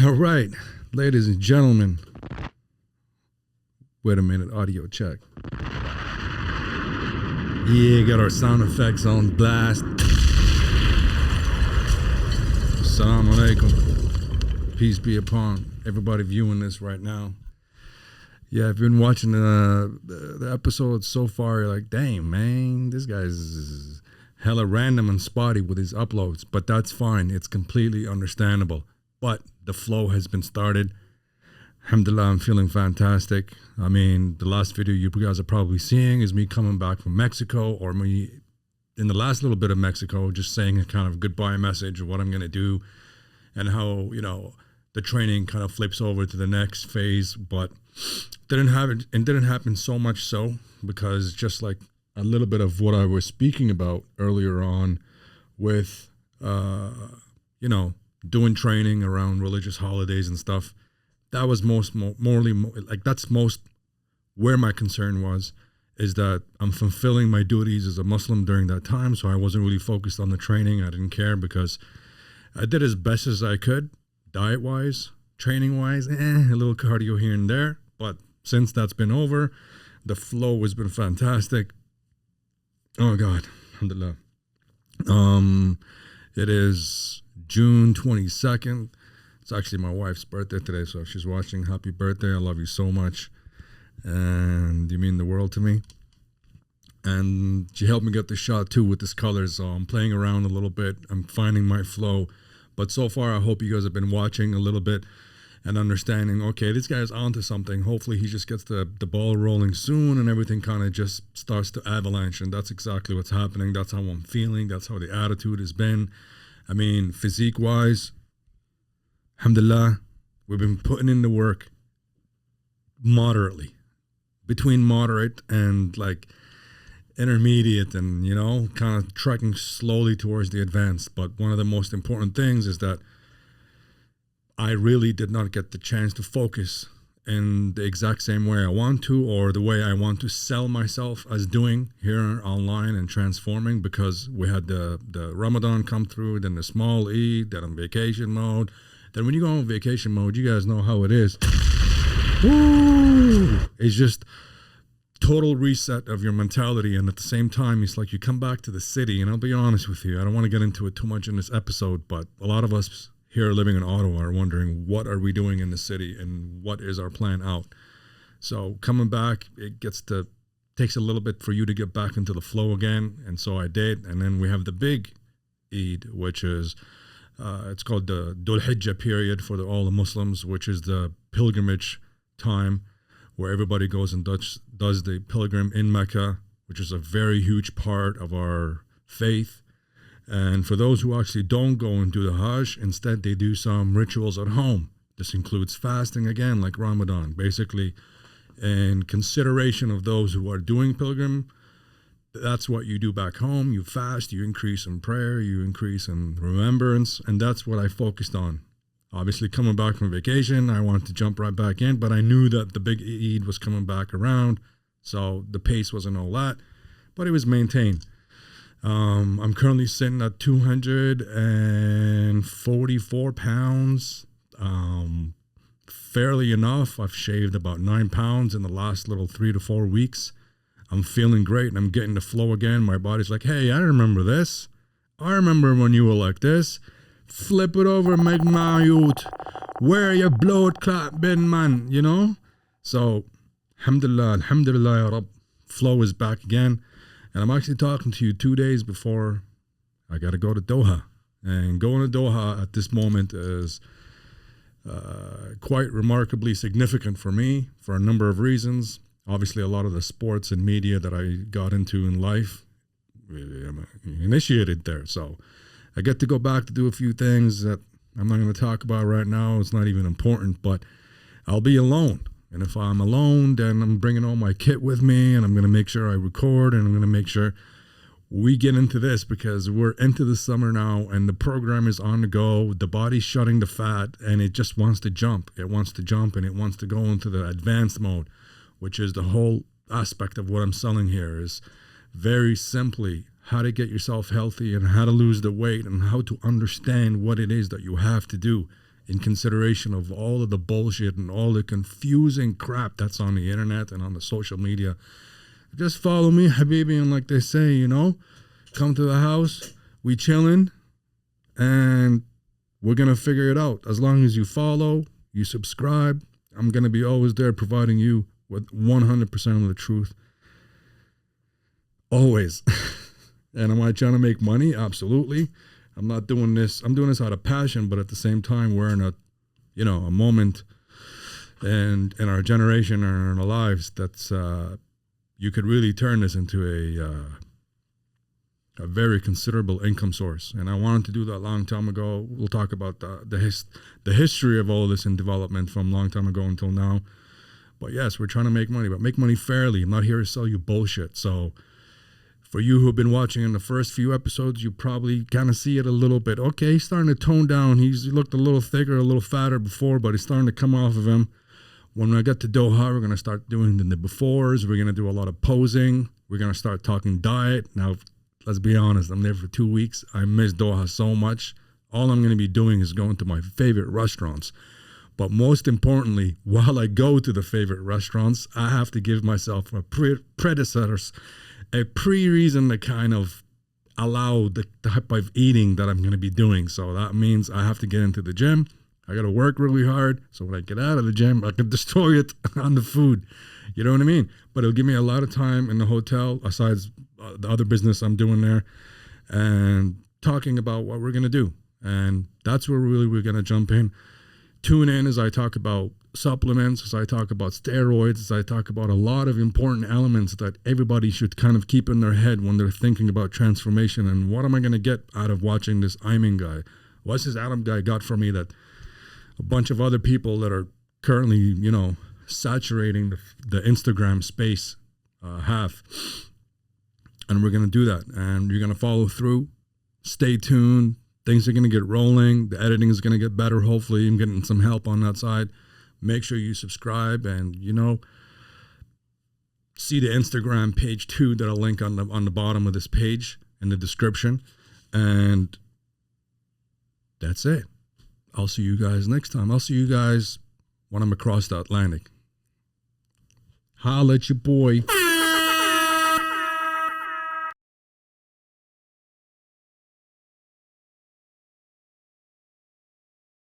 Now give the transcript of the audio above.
All right, ladies and gentlemen. Wait a minute, audio check. Yeah, got our sound effects on blast. Assalamu alaikum. Peace be upon everybody viewing this right now. Yeah, I've been watching the episodes so far. You're like, damn, man, this guy's hella random and spotty with his uploads. But that's fine. It's completely understandable. But the flow has been started. Alhamdulillah, I'm feeling fantastic. I mean, the last video you guys are probably seeing is me coming back from Mexico, or me in the last little bit of Mexico, just saying a kind of goodbye message of what I'm going to do and how, the training kind of flips over to the next phase. But it didn't happen so much so because just like a little bit of what I was speaking about earlier on with, doing training around religious holidays and stuff. That was that's most where my concern was, is that I'm fulfilling my duties as a Muslim during that time. So I wasn't really focused on the training. I didn't care because I did as best as I could, diet wise, training wise, a little cardio here and there. But since that's been over, the flow has been fantastic. Oh God, alhamdulillah. It is June 22nd. It's actually my wife's birthday today, so if she's watching, happy birthday. I love you so much. And you mean the world to me. And she helped me get the shot too with this color, so I'm playing around a little bit. I'm finding my flow. But so far, I hope you guys have been watching a little bit and understanding, okay, this guy's onto something. Hopefully he just gets the ball rolling soon and everything kind of just starts to avalanche. And that's exactly what's happening. That's how I'm feeling. That's how the attitude has been. I mean, physique-wise, alhamdulillah, we've been putting in the work moderately, between moderate and like intermediate and, kind of trekking slowly towards the advanced. But one of the most important things is that I really did not get the chance to focus in the exact same way I want to, or the way I want to sell myself as doing here online and transforming, because we had the Ramadan come through, then the small Eid, then on vacation mode. Then when you go on vacation mode, you guys know how it is. Woo! It's just total reset of your mentality. And at the same time, it's like you come back to the city. And I'll be honest with you, I don't want to get into it too much in this episode, but a lot of us here living in Ottawa are wondering, what are we doing in the city and what is our plan out? So coming back, takes a little bit for you to get back into the flow again. And so I did. And then we have the big Eid, which is... it's called the Dhul Hijjah period for all the Muslims, which is the pilgrimage time where everybody goes and does the pilgrim in Mecca, which is a very huge part of our faith. And for those who actually don't go and do the Hajj, instead they do some rituals at home. This includes fasting again, like Ramadan, basically in consideration of those who are doing pilgrim. That's what you do back home. You fast, you increase in prayer, you increase in remembrance, and that's what I focused on. Obviously, coming back from vacation, I wanted to jump right back in, but I knew that the big Eid was coming back around, so the pace wasn't all that, but it was maintained. I'm currently sitting at 244 pounds. Fairly enough, I've shaved about 9 pounds in the last little 3 to 4 weeks. I'm feeling great and I'm getting the flow again. My body's like, hey, I remember this. I remember when you were like this. Flip it over, make my youth. Where your blood clot been, man, So, alhamdulillah, ya Rab. Flow is back again. And I'm actually talking to you 2 days before I got to go to Doha. And going to Doha at this moment is quite remarkably significant for me for a number of reasons. Obviously, a lot of the sports and media that I got into in life, I'm initiated there. So I get to go back to do a few things that I'm not going to talk about right now. It's not even important, but I'll be alone. And if I'm alone, then I'm bringing all my kit with me, and I'm going to make sure I record, and I'm going to make sure we get into this, because we're into the summer now and the program is on the go. The body's shutting the fat and it just wants to jump. It wants to jump and it wants to go into the advanced mode, which is the whole aspect of what I'm selling here, is very simply how to get yourself healthy and how to lose the weight and how to understand what it is that you have to do in consideration of all of the bullshit and all the confusing crap that's on the internet and on the social media. Just follow me, habibi, and like they say, you know, come to the house, we chilling, and we're going to figure it out. As long as you follow, you subscribe, I'm going to be always there providing you with 100% of the truth. Always. And am I trying to make money? Absolutely. I'm not doing this. I'm doing this out of passion, but at the same time, we're in a, you know, a moment and in our generation and in our lives that's, you could really turn this into a very considerable income source. And I wanted to do that a long time ago. We'll talk about the history of all this in development from a long time ago until now. But yes, we're trying to make money, but make money fairly. I'm not here to sell you bullshit. So for you who have been watching in the first few episodes, you probably kind of see it a little bit. Okay, he's starting to tone down. He looked a little thicker, a little fatter before, but he's starting to come off of him. When I get to Doha, we're going to start doing the befores. We're going to do a lot of posing. We're going to start talking diet. Now, let's be honest, I'm there for 2 weeks. I miss Doha so much. All I'm going to be doing is going to my favorite restaurants. But most importantly, while I go to the favorite restaurants, I have to give myself a pre-reason to kind of allow the type of eating that I'm going to be doing. So that means I have to get into the gym. I got to work really hard. So when I get out of the gym, I can destroy it on the food. You know what I mean? But it'll give me a lot of time in the hotel, aside the other business I'm doing there, and talking about what we're going to do. And that's where really we're going to jump in. Tune in as I talk about supplements, as I talk about steroids, as I talk about a lot of important elements that everybody should kind of keep in their head when they're thinking about transformation. And what am I going to get out of watching this Ayman guy? What's this Adam guy got for me that a bunch of other people that are currently, you know, saturating the Instagram space have? And we're going to do that. And you're going to follow through. Stay tuned. Things are going to get rolling. The editing is going to get better. Hopefully, I'm getting some help on that side. Make sure you subscribe and, you know, see the Instagram page too that I'll link on the bottom of this page in the description. And that's it. I'll see you guys next time. I'll see you guys when I'm across the Atlantic. Holla at your boy.